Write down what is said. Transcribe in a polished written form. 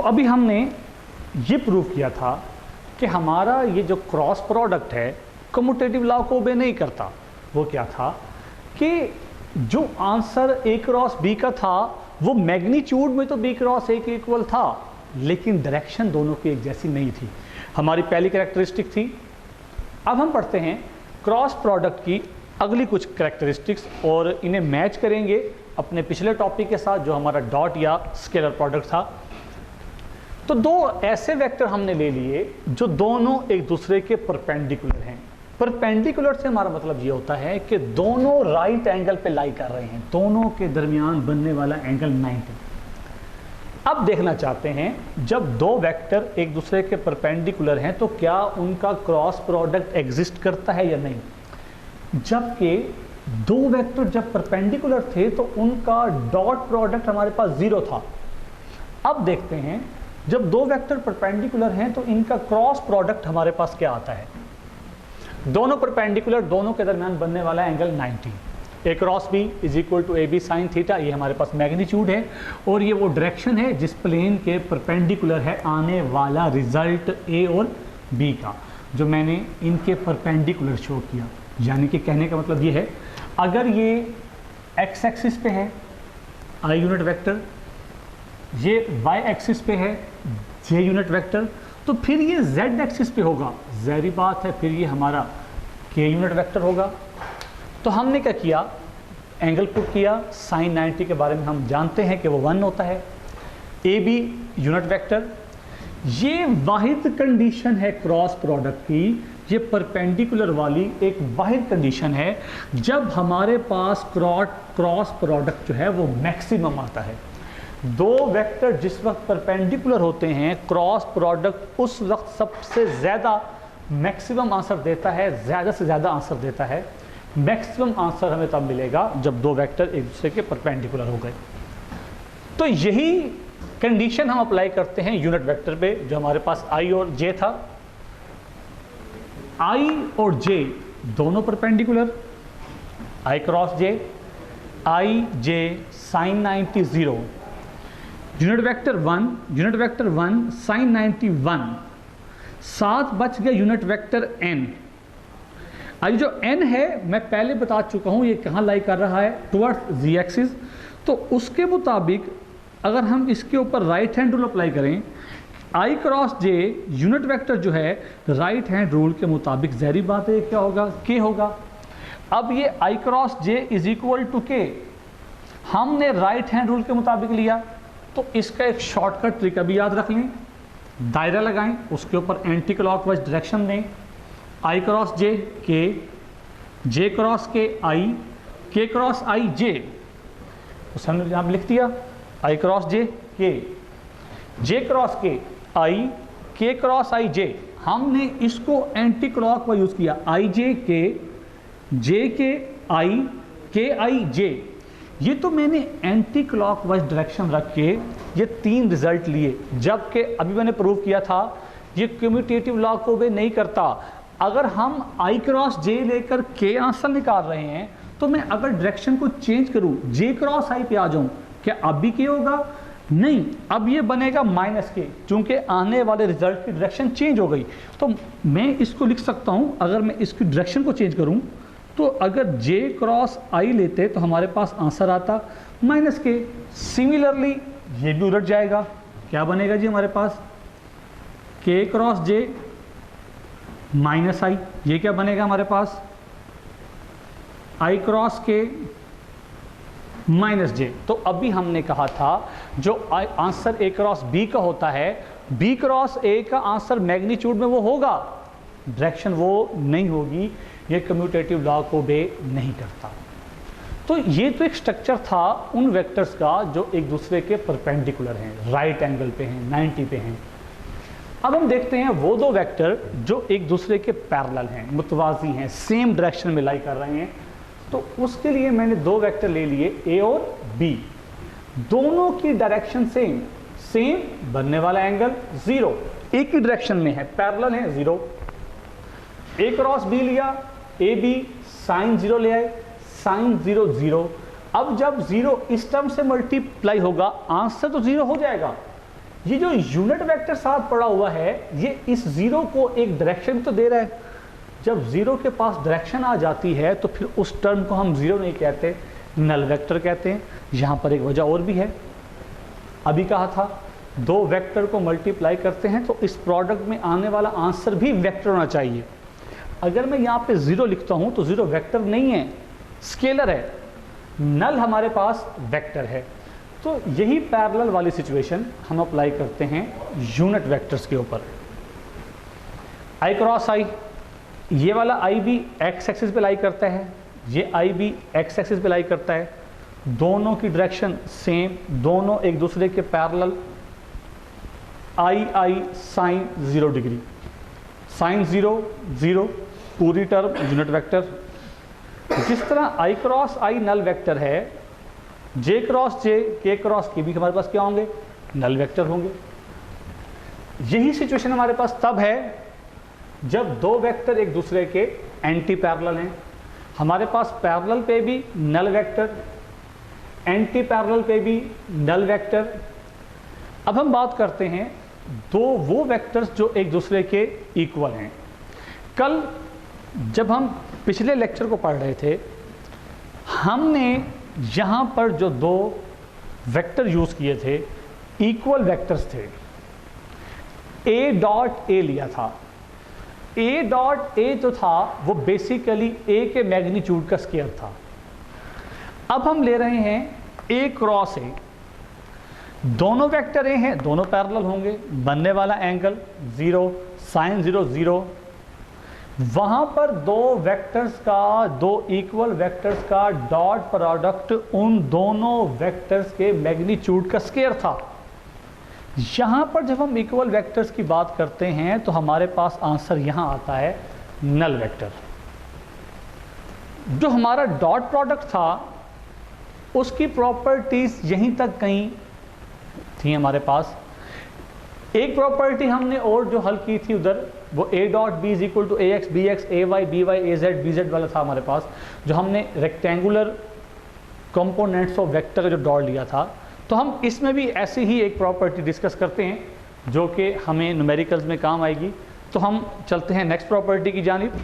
अभी हमने ये प्रूव किया था कि हमारा ये जो क्रॉस प्रोडक्ट है कम्यूटेटिव लॉ को ओबे नहीं करता। वो क्या था कि जो आंसर ए क्रॉस बी का था वो मैग्नीट्यूड में तो बी क्रॉस ए के इक्वल था, लेकिन डायरेक्शन दोनों की एक जैसी नहीं थी। हमारी पहली कैरेक्टरिस्टिक थी। अब हम पढ़ते हैं क्रॉस प्रोडक्ट की अगली कुछ कैरेक्टरिस्टिक्स और इन्हें मैच करेंगे अपने पिछले टॉपिक के साथ जो हमारा डॉट या स्केलर प्रोडक्ट था। तो दो ऐसे वेक्टर हमने ले लिए जो दोनों एक दूसरे के परपेंडिकुलर हैं। परपेंडिकुलर से हमारा मतलब ये होता है कि दोनों राइट एंगल पे लाई कर रहे हैं, दोनों के दरमियान बनने वाला एंगल 90। अब देखना चाहते हैं जब दो वेक्टर एक दूसरे के परपेंडिकुलर हैं तो क्या उनका क्रॉस प्रोडक्ट एग्जिस्ट करता है या नहीं। जबकि दो वेक्टर जब परपेंडिकुलर थे तो उनका डॉट प्रोडक्ट हमारे पास 0 था। अब देखते हैं जब दो वेक्टर परपेंडिकुलर हैं तो इनका क्रॉस प्रोडक्ट हमारे पास क्या आता है। दोनों परपेंडिकुलर, दोनों के दरमियान बनने वाला angle 90। A cross B is equal to A B sine theta, ये हमारे पास मैग्नीट्यूड है और ये वो डायरेक्शन है जिस प्लेन के परपेंडिकुलर है आने वाला रिजल्ट ए और बी का, जो मैंने इनके परपेंडिकुलर शो किया। यानी कि कहने का मतलब ये है अगर ये एक्स एक्सिस पे है आई यूनिट वेक्टर, ये वाई एक्सिस पे है जे यूनिट वेक्टर, तो फिर ये जेड एक्सिस पे होगा, ज़ाहिर बात है फिर ये हमारा के यूनिट वेक्टर होगा। तो हमने क्या किया, एंगल पुट किया, साइन 90 के बारे में हम जानते हैं कि वो 1 होता है। ए बी यूनिट वेक्टर, ये वाहिद कंडीशन है क्रॉस प्रोडक्ट की, ये परपेंडिकुलर वाली एक वाहिद कंडीशन है जब हमारे पास क्रॉस प्रोडक्ट जो है वो मैक्सिमम आता है। दो वेक्टर जिस वक्त परपेंडिकुलर होते हैं क्रॉस प्रोडक्ट उस वक्त सबसे ज़्यादा मैक्सिमम आंसर देता है, ज़्यादा से ज़्यादा आंसर देता है। मैक्सिमम आंसर हमें तब मिलेगा जब दो वेक्टर एक दूसरे के परपेंडिकुलर हो गए। तो यही कंडीशन हम अप्लाई करते हैं यूनिट वेक्टर पे जो हमारे पास आई और जे था। आई और जे दोनों परपेंडिकुलर, आई क्रॉस जे, आई जे साइन 90 0, यूनिट वेक्टर 1 साइन 90 1, साथ बच गया यूनिट वेक्टर n। आज जो n है मैं पहले बता चुका हूँ ये कहाँ लाई कर रहा है, टुवर्ड्स z एक्सिस। तो उसके मुताबिक अगर हम इसके ऊपर राइट हैंड रूल अप्लाई करें, i cross j unit vector जो है राइट हैंड रूल के मुताबिक ज़ाहिर बात है क्या होगा, k होगा। अब ये i cross j is equal to k हमने राइट हैंड रूल के मुताबिक लिया, तो इसका एक शॉर्टकट तरीका भी याद रख लें। दायरा लगाएं, उसके ऊपर एंटी क्लॉकवाइज डायरेक्शन दें, आई क्रॉस जे के, जे क्रॉस के आई, के क्रॉस आई जे, उस हमने यहाँ लिख दिया आई क्रॉस जे के, जे क्रॉस के आई, के क्रॉस आई जे। हमने इसको एंटी क्लॉकवाइज यूज़ किया, आई जे के, जे के आई, के आई जे। ये तो मैंने एंटी क्लॉकवाइज डायरेक्शन रख के ये 3 रिजल्ट लिए, जबकि अभी मैंने प्रूव किया था ये कम्यूटेटिव लॉ को ओबे नहीं करता। अगर हम आई क्रॉस जे लेकर के आंसर निकाल रहे हैं तो मैं अगर डायरेक्शन को चेंज करूं, जे क्रॉस आई पे आ जाऊं, क्या अब भी के होगा? नहीं, अब ये बनेगा माइनस के, क्योंकि आने वाले रिजल्ट की डायरेक्शन चेंज हो गई। तो मैं इसको लिख सकता हूं, अगर मैं इसकी डायरेक्शन को चेंज करूं तो अगर जे क्रॉस आई लेते तो हमारे पास आंसर आता माइनस के। सिमिलरली ये भी उलट जाएगा, क्या बनेगा जी हमारे पास, के क्रॉस जे माइनस आई, ये क्या बनेगा हमारे पास, आई क्रॉस के माइनस जे। तो अभी हमने कहा था जो आंसर ए क्रॉस बी का होता है, बी क्रॉस ए का आंसर मैग्नीट्यूड में वो होगा, डायरेक्शन वो नहीं होगी। ये कम्यूटेटिव लॉ को ओबे नहीं करता। तो ये तो एक स्ट्रक्चर था उन वेक्टर्स का जो एक दूसरे के परपेंडिकुलर हैं, राइट एंगल पे हैं, 90 पे हैं। अब हम देखते हैं वो दो वेक्टर जो एक दूसरे के पैरेलल हैं, मुतवाज़ी हैं, सेम डायरेक्शन में लाई कर रहे हैं। तो उसके लिए मैंने दो वेक्टर ले लिए ए और बी, दोनों की डायरेक्शन सेम बनने वाला एंगल 0, एक ही डायरेक्शन में है, पैरेलल है 0। ए क्रॉस बी लिया, ए बी साइन 0 ले आए, साइन 0 0। अब जब 0 इस टर्म से मल्टीप्लाई होगा आंसर तो 0 हो जाएगा, ये जो यूनिट वेक्टर साथ पड़ा हुआ है ये इस जीरो को एक डायरेक्शन तो दे रहा है। जब जीरो के पास डायरेक्शन आ जाती है तो फिर उस टर्म को हम जीरो नहीं कहते, नल वेक्टर कहते हैं। यहाँ पर एक वजह और भी है, अभी कहा था दो वेक्टर को मल्टीप्लाई करते हैं तो इस प्रोडक्ट में आने वाला आंसर भी वेक्टर होना चाहिए। अगर मैं यहाँ पे जीरो लिखता हूँ तो जीरो वेक्टर नहीं है, स्केलर है, नल हमारे पास वेक्टर है। तो यही पैरेलल वाली सिचुएशन हम अप्लाई करते हैं यूनिट वेक्टर्स के ऊपर। आई क्रॉस आई, ये वाला आई भी एक्स एक्सिस पे लाई करता है, ये आई भी एक्स एक्सिस पे लाई करता है, दोनों की डायरेक्शन सेम, दोनों एक दूसरे के पैरेलल। आई आई साइन 0 डिग्री, साइन 0 0 पूरी टर्म यूनिट वेक्टर। जिस तरह आई क्रॉस आई नल वेक्टर है, जे क्रॉस जे के क्रॉस के भी हमारे पास क्या होंगे, नल वेक्टर होंगे। यही सिचुएशन हमारे पास तब है जब दो वेक्टर एक दूसरे के एंटी पैरेलल हैं। हमारे पास पैरेलल पे भी नल वेक्टर, एंटी पैरेलल पे भी नल वेक्टर। अब हम बात करते हैं दो वो वेक्टर्स जो एक दूसरे के इक्वल हैं। कल जब हम पिछले लेक्चर को पढ़ रहे थे, हमने यहाँ पर जो दो वेक्टर यूज़ किए थे, इक्वल वेक्टर्स थे। ए डॉट ए लिया था। ए डॉट ए जो था वो बेसिकली ए के मैग्नीट्यूड का स्केयर था। अब हम ले रहे हैं ए क्रॉस ए, दोनों वेक्टर ए हैं, दोनों पैरेलल होंगे, बनने वाला एंगल 0, साइन 0 0। वहाँ पर दो वेक्टर्स का, दो इक्वल वेक्टर्स का डॉट प्रोडक्ट उन दोनों वेक्टर्स के मैग्नीट्यूड का स्केयर था। यहाँ पर जब हम इक्वल वेक्टर्स की बात करते हैं तो हमारे पास आंसर यहाँ आता है नल वेक्टर। जो हमारा डॉट प्रोडक्ट था उसकी प्रॉपर्टीज यहीं तक कहीं थी हमारे पास। एक प्रॉपर्टी हमने और जो हल की थी उधर, वो A dot B is equal to A X B X A Y B Y A Z B Z वाला था हमारे पास, जो हमने रेक्टेंगुलर कंपोनेंट्स ऑफ वेक्टर का जो डॉट लिया था। तो हम इसमें भी ऐसी ही एक प्रॉपर्टी डिस्कस करते हैं जो कि हमें न्यूमेरिकल्स में काम आएगी। तो हम चलते हैं नेक्स्ट प्रॉपर्टी की जानिब।